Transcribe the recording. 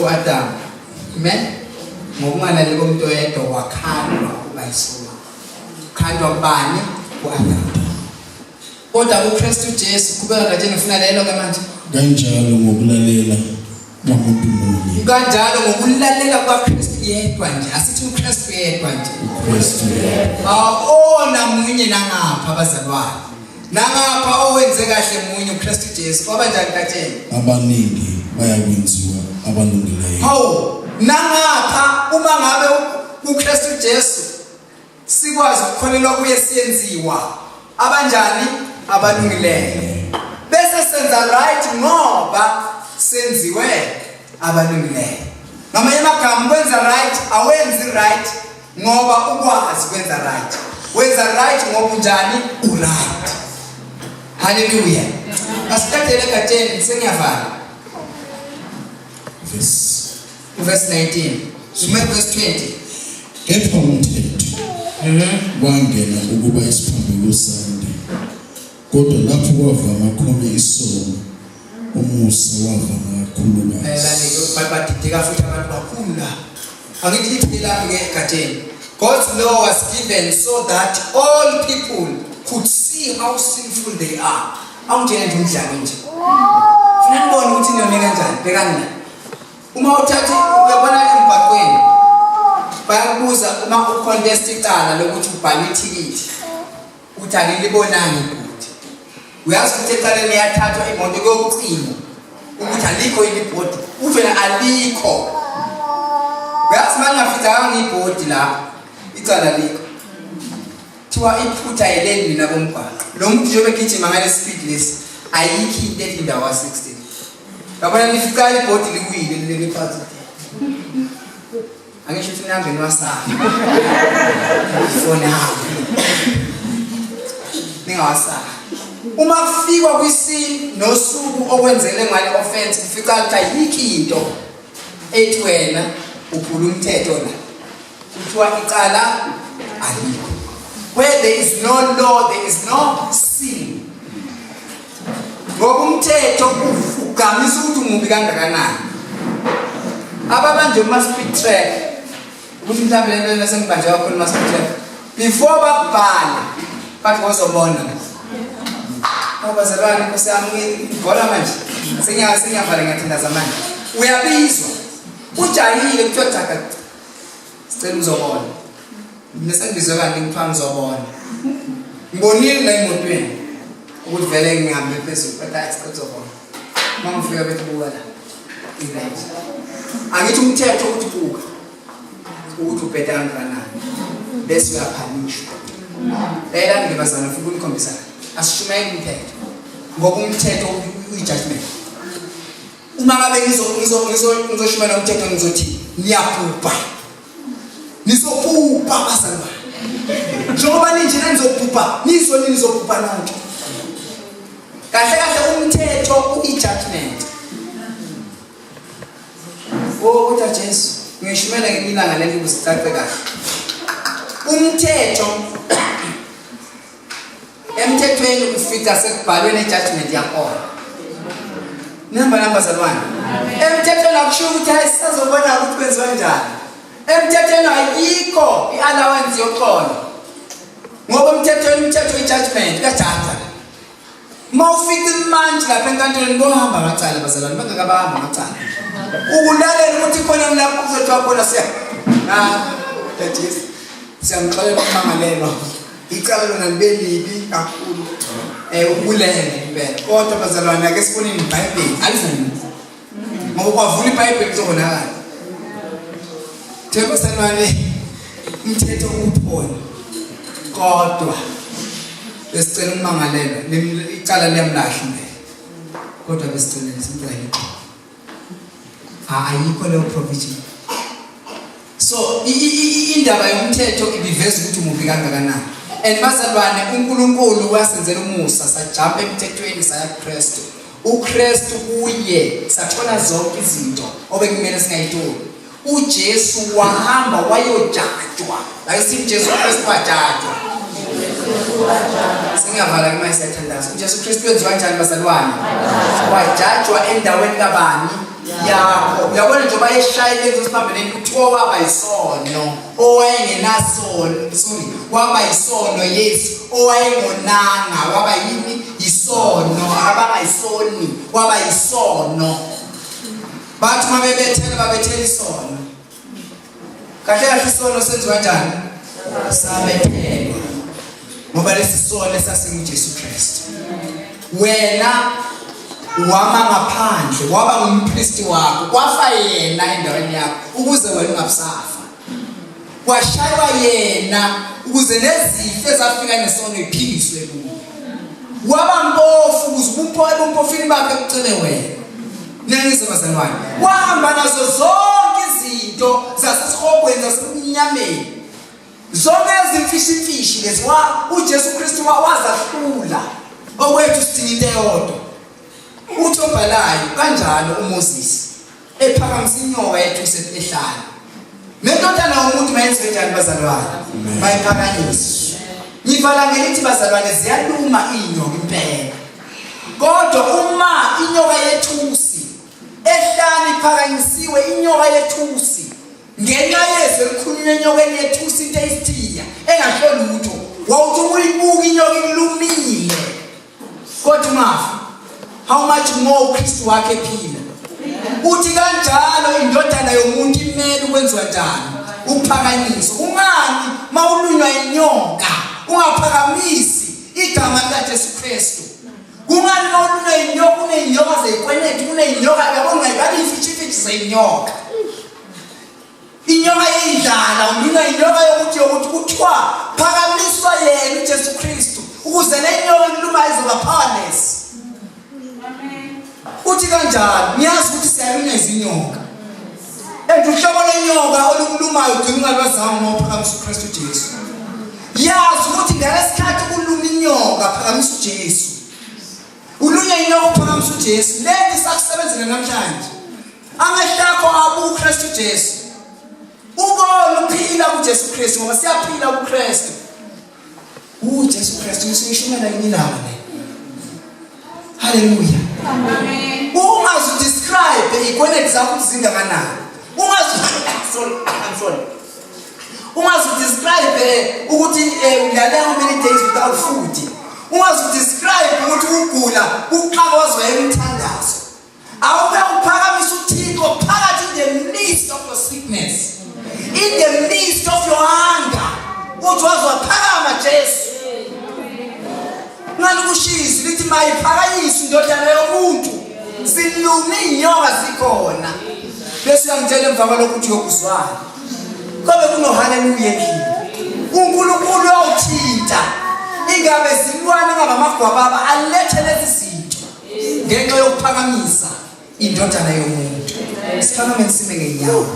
uAdam. Amen. Ngokunganali komuntu oyedwa wakhandwa ukuba yisona. Khandwa kubani? uAdam. Kodwa uKristu Jesu kubeka kanje ngifuna lelo ke manje. Kanjalo ngokulalela umuntu munye. Kanjalo ngokulalela kwaKristu yedwa nje. Asithi uKristu yedwa nje. uKristu yedwa. Awona munye nangapha abazalwane. Nangapha owenze kahle munye uKristu Jesu. Kwaba njani katsheni? Abaningi bayakwenziwa abalungileyo. Hawu, nangapha uma ngabe uKristu Jesu sikwazi ukukholelwa kuye siyenziwa abanjani? Abalungileyo. Bese senza right ngoba senziwe abalungileyo. Ngamanye amagama kwenza right awenzi right ngoba ukwazi kwenza right. Wenza right ngoba unjani? Uright. Hallelujah. Asithathele katsheni sengiyavala. Verse 19. Sume verse 20. Kepha umthetho wangena ukuba isiphambi kosande. Kodwa lapho kwavama khona isono, umusa wavama kakhulukazi. Lani badideka futhi abantu bakhulu la. Angithi ithi lapho ke katsheni. God's law was given so that all people could see how sinful they are. Awungene nje umdlalo nje. Funa nibone ukuthi niyone kanjani. Bekani la. Uma uthathi uyabona emgwaqweni bayakubuza uma ucontest icala lokuthi ubhale ithikithi uthi alilibonani ibhodi. Uyazi ukuthi ecaleni liyathathwa imoto kokucimo ukuthi alikho ilibhodi uvela alikho. Uyazi mangafika ngibhodi la icala likho thiwa iphutha eleni mina bomgwaqo lo muntu nje begijima ngale speed lesi ayikho into elindawo 60. Kabona nifika ibhodi likwile leliphansi. Angisho ukuthi nihambe niwasaka. Phone hapo. Ningawasaka. Uma kufikwa kwisini nosuku okwenzele ngale offense kufika ukuthi ayikho into ethi wena uphula umthetho la. Kuthiwa icala alikho. Where there is no law there is no sin. Ngoba umthetho ugamisa ukuthi umubi kangakanani. Ababanje speed track ukuthi mhlawumbe lento lesengibanje kakhulu ama speed track before bakubhala bathi ngozobona abazalwane kusami ibhola manje sengiyavala ngiyathinda zamanje uyabizwa ujayile kuthiwa taka sicela uzobona nesengibizwe kanti ngipha ngizobona ngibonile la emotweni ukuthi vele ngihambe phezulu kodwa sicela uzobona mangifika bethi buka la right. Angithi umthetho ukuthi buka ukuthi ubheda kangakanani bese uyaphanishwa. Ela ngibazana futhi unikhombisa asishumayele umthetho ngoba umthetho uyijudgment. Uma ngabe ngizoshumela umthetho ngizothi niyaphupa. Nizophupa bazalwane. Njengoba ninje nizophupa nizophupa nanke. Kahle kahle umthetho uyijudgment. Kodwa Jesu ngishumela ngemilanga leli kusicace kahle. Umthetho emthethweni ufika sekubhalwe nejudgment yakho. Namba zalwane. Emthethweni akusho ukuthi ayisazobona ukuthi kwenziwa kanjani. Emthethweni ayikho iallowance yoxolo. Ngoba umthetho ijudgment kajudge. Mawufika manje lapha enkantolo ngohamba ngacala bazalwane bangakabahamba ngacala. Ukulalela ukuthi khona lapho kuzothiwa khona siya. Jesu. Siyamxolela umangalelwa. Icala lona libelibi kakhulu. Ubulele impela. Kodwa bazalwane ake sifune iBhayibheli. Alizani. Ngoba kwavula iBhayibheli kuzobonakala. Themba sanwane umthetho uphona. Kodwa besicela umangalelwa icala liyamlahla impela. Kodwa besicela simcela ayikho leyo provision. So indaba yomthetho ibiveza ukuthi umubi kangakanani. And bazalwane uNkulunkulu wasenzela umusa sajumpa emthethweni saya kuKristu. uKristu kuye sathola zonke izinto obekumele singayitholi. uJesu wahamba wayojajwa. Ayisithi Jesu Kristu wajajwa. Singavala kumayisathandaza. uJesu Kristu wenziwa kanjani bazalwane? Wajajwa endaweni kabani? yakho. Uyabona njengoba eshayile esiphambeleni kuthiwa waba yisono owayengenasono, sorry, waba yisono Yesu owayengonanga waba yini yisono, abangayisoni waba yisono. Bathi mabebethela babethela isono. Kahle kahle isono senziwa kanjani? Sabethelwa. Ngoba lesisono esasinguJesu Kristu. Wena wama ngaphandle waba ngumpristi wakho, kwafa yena endaweni yakho ukuze wena ungabusafa. Kwashaywa yena ukuze nezifo ezafika nesono iphiswe kuwe. Waba mpofu ukuze ubumpofini bakhe kucele wena. Nengizwe bazalwane, wahamba nazo zonke izinto zasesihogweni zasemnyameni. Zonke izimfishi lezi uJesu Kristu wazahlula okwethu sidinga into eyodwa. Uthi obhalayo kanjalo uMoses ephakamisa inyoka yethu ehlala. Nendodana yomuntu mayenze kanjani bazalwane? Bayiphakanyiswe. Ngivala ngelithi bazalwane ziyaluma inyoka impela. Kodwa uma inyoka yethusi ehlala iphakanyisiwe, inyoka yethusi ngenxa yesu elikhulunywa enyokeni yethusi into eyisithiya engahloli lutho, wawuthi uyibuka inyoka ilumile kodwa ungafa. How much more uKristu wakhe ephila? Uthi kanjalo indodana yomuntu imele ukwenziwa njani? Ukuphakanyiswa. Ungani mawulunywa inyoka ungaphakamisi igama likaJesu Kristu? Kungani mawulunywa inyoka kuneyinyoka zeyikwenethi, kuneyinyoka yabona ngabe ifishi zeyinyoka. Inyoka yendlala ulunywa inyoka yokuthi kuthiwa phakamiswa yena uJesu Kristu ukuze le nyoka iluma izoba powerless. Uthi kanjalo niyazi ukuthi siyalunywa izinyoka. Uhlobo lenyoka olukulumayo ugcina ungalwazanga mawuphakamisa uKristu Jesu. Yazi ukuthi ngalesikhathi kuluma inyoka phakamisa uJesu. Ulunywa inyoka uphakamisa uJesu. Lethi sakusebenzela namhlanje. Amahlakho abu uKristu Jesu. Ubona uphila kuJesu Kristu ngoba siyaphila kuKristu. uJesu Kristu usishumela ngilana. Hallelujah. Amen. Ungazi describe ikwenethi zakho ukuthi zingakanani. Ungazi describe ukuthi udlala how many days without food. Ungazi describe ukuthi ugula uqhaqozwa emthandazo. Awube uphakamisa uThixo phakathi in the midst of your sickness. In the midst of your hunger. Uthi wazophakama Jesu. Ngani kushisi lithi mayiphakanyiswe indodana yomuntu. Silumi inyoka zikhona. Bese uyamtshela emva kwalokho ukuthi uyokuzwana. Kobe kuno haleluya endlini. uNkulunkulu uyawuthinta. Ingabe zilwane ngaba amagwababa alethe lezi zinto ngenxa yokuphakamisa indodana yomuntu. Siphakame sime ngenyawo.